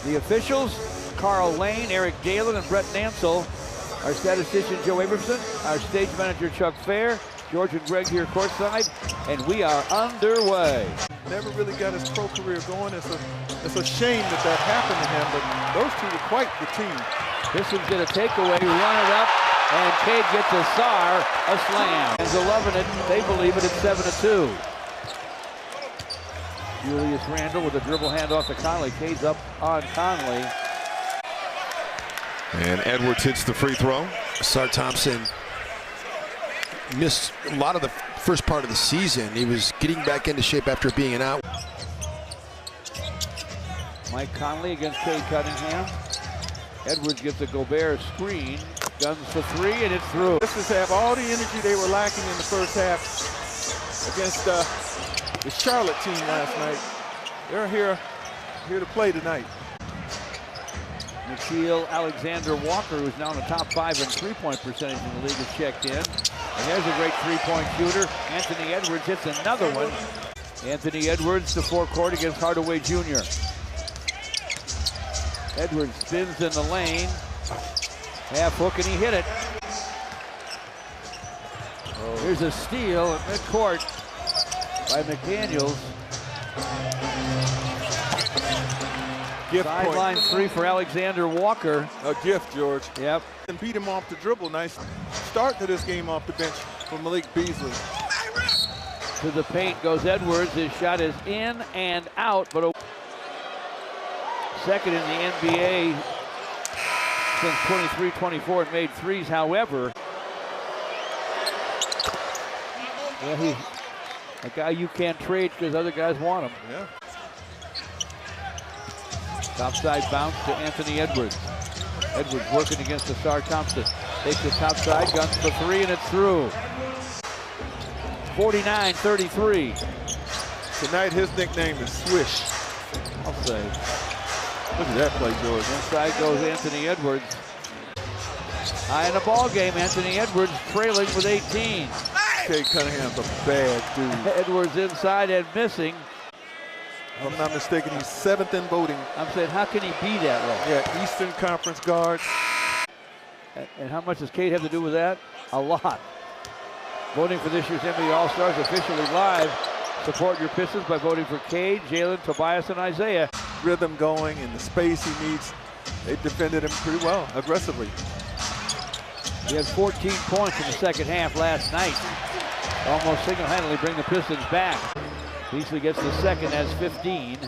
The officials, Carl Lane, Eric Dalen, and Brett Nansel. Our statistician, Joe Abrahamson. Our stage manager, Chuck Fair. George and Greg here courtside, and we are underway. Never really got his pro career going. It's a shame that happened to him, but those two were quite the team. Pistons get a takeaway, run it up, and Cade gets a slam. And loving it, they believe it at 7-2. Julius Randle with a dribble handoff to Conley. Cade's up on Conley. And Edwards hits the free throw. Sar Thompson missed a lot of the first part of the season. He was getting back into shape after being an out. Mike Conley against Cade Cunningham. Edwards gets a Gobert screen. Guns for three, and it's through. Pistons have all the energy they were lacking in the first half against the Charlotte team last night. They're here to play tonight. Nickeil Alexander-Walker, who's now in the top 5 in three-point percentage in the league, is checked in. And there's a great three-point shooter. Anthony Edwards hits another one. Anthony Edwards to forecourt against Hardaway Jr. Edwards spins in the lane. Half hook, and he hit it. Here's a steal at midcourt by McDaniels. Sideline three for Alexander Walker. A gift, George. Yep. And beat him off the dribble. Nice start to this game off the bench from Malik Beasley. To the paint goes Edwards. His shot is in and out, but a second in the NBA since 23-24 and made threes. However, yeah, he's a guy you can't trade because other guys want him. Yeah. Topside bounce to Anthony Edwards. Edwards working against the Sar Thompson. Takes the topside, guns for three, and it's through. 49-33. Tonight his nickname is Swish. I'll say. Look at that play, George. Inside goes Anthony Edwards. High in the ball game, Anthony Edwards trailing with 18. Cade Cunningham's a bad dude. Edwards inside and missing. If I'm not mistaken, he's 7th in voting. I'm saying, how can he be that low? Yeah, Eastern Conference guard. And how much does Cade have to do with that? A lot. Voting for this year's NBA All-Stars officially live. Support your Pistons by voting for Cade, Jalen, Tobias, and Isaiah. Rhythm going and the space he needs. They defended him pretty well, aggressively. He had 14 points in the second half last night. Almost single-handedly bring the Pistons back. Beasley gets the second, has 15. A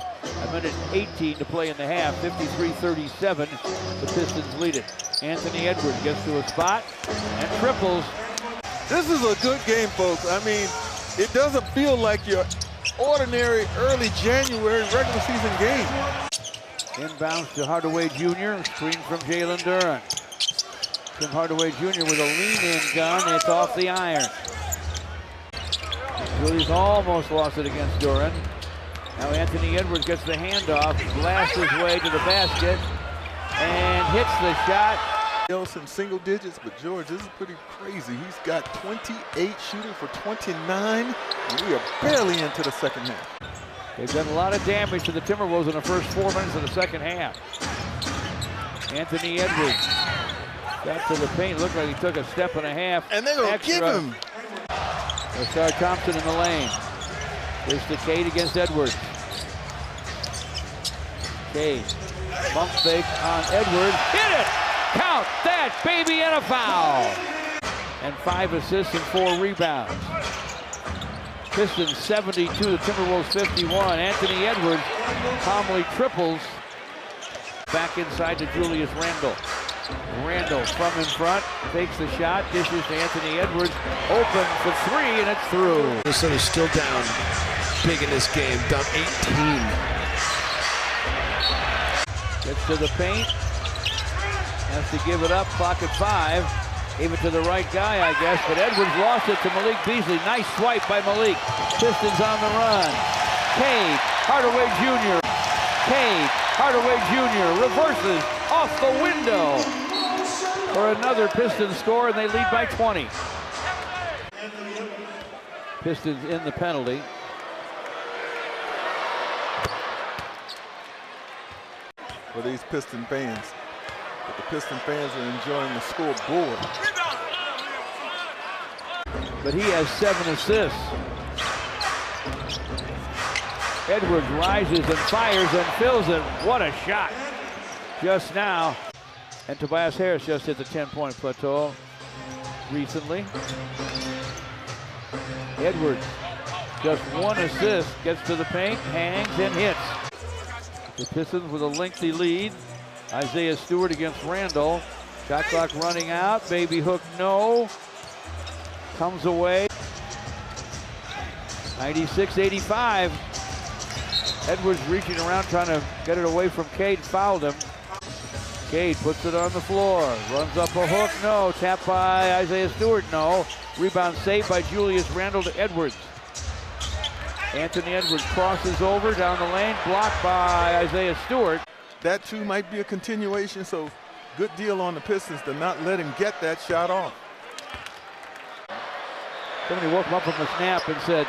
minute 18 to play in the half. 53-37. The Pistons lead it. Anthony Edwards gets to a spot and triples. This is a good game, folks. I mean, it doesn't feel like your ordinary early January regular season game. Inbounds to Hardaway Jr. Screen from Jalen Duren. Tim Hardaway Jr. with a lean-in gun. It's off the iron. Julius almost lost it against Duren. Now Anthony Edwards gets the handoff, blasts his way to the basket, and hits the shot. Else in single digits, but George, this is pretty crazy. He's got 28 shooting for 29, and we are barely into the second half. They've done a lot of damage to the Timberwolves in the first 4 minutes of the second half. Anthony Edwards got to the paint. Looked like he took a step and a half. And they're going to give him. Sar Thompson in the lane. Here's to Cade against Edwards. Cade, bump fake on Edwards. Hit it! Count that, baby, and a foul. And 5 assists and 4 rebounds. Pistons 72, the Timberwolves 51. Anthony Edwards calmly triples. Back inside to Julius Randle. Randle from in front, takes the shot, dishes to Anthony Edwards. Open for three, and it's through. Minnesota's still down big in this game, down 18. Gets to the paint. Has to give it up, clock at 5. Gave it to the right guy, I guess, but Edwards lost it to Malik Beasley. Nice swipe by Malik. Pistons on the run. Cade, Hardaway Jr. Cade, Hardaway Jr. reverses off the window for another Pistons score, and they lead by 20. Pistons in the penalty. for these Piston fans. But the Piston fans are enjoying the scoreboard. But he has 7 assists. Edwards rises and fires and fills it. What a shot just now. And Tobias Harris just hit the 10-point plateau recently. Edwards, just 1 assist, gets to the paint, hangs and hits. The Pistons with a lengthy lead. Isaiah Stewart against Randall. Shot clock running out. Baby hook, no. Comes away. 96-85. Edwards reaching around trying to get it away from Cade, fouled him. Cade puts it on the floor, runs up a hook, no. Tapped by Isaiah Stewart, no. Rebound saved by Julius Randle to Edwards. Anthony Edwards crosses over down the lane, blocked by Isaiah Stewart. That too might be a continuation, so good deal on the Pistons to not let him get that shot off. Somebody woke him up from the snap and said,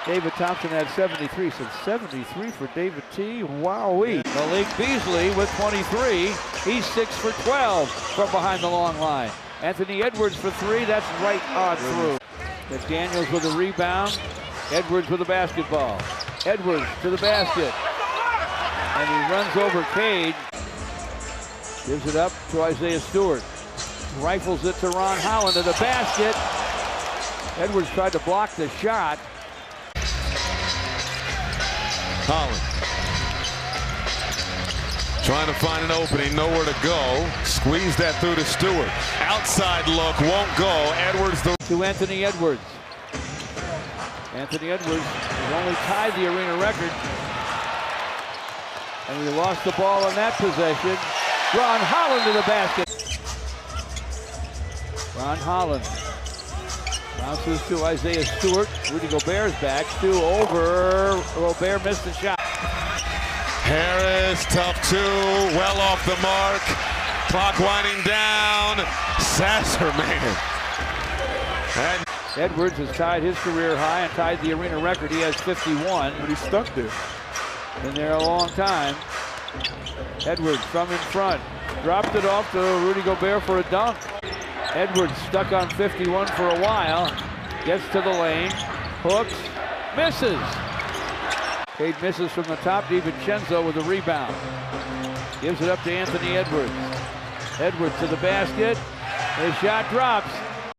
David Thompson had 73. Said 73 for David T. Wowee. Malik Beasley with 23. He's 6 for 12 from behind the long line. Anthony Edwards for 3. That's right on through. McDaniels with a rebound. Edwards with the basketball. Edwards to the basket. And he runs over Cade. Gives it up to Isaiah Stewart. Rifles it to Ron Holland to the basket. Edwards tried to block the shot. Holland trying to find an opening, nowhere to go. Squeeze that through to Stewart. Outside look, won't go. Edwards to Anthony Edwards. Anthony Edwards has only tied the arena record. And we lost the ball on that possession. Ron Holland to the basket. Ron Holland bounces to Isaiah Stewart. Rudy Gobert's back. Stu over. Gobert missed the shot. Harris, tough 2, well off the mark. Clock winding down. Sasser, man. And Edwards has tied his career high and tied the arena record. He has 51. But he's stuck there. Been there a long time. Edwards from in front. Dropped it off to Rudy Gobert for a dunk. Edwards stuck on 51 for a while. Gets to the lane. Hooks. Misses. Cade misses from the top. DiVincenzo with a rebound. Gives it up to Anthony Edwards. Edwards to the basket. His shot drops.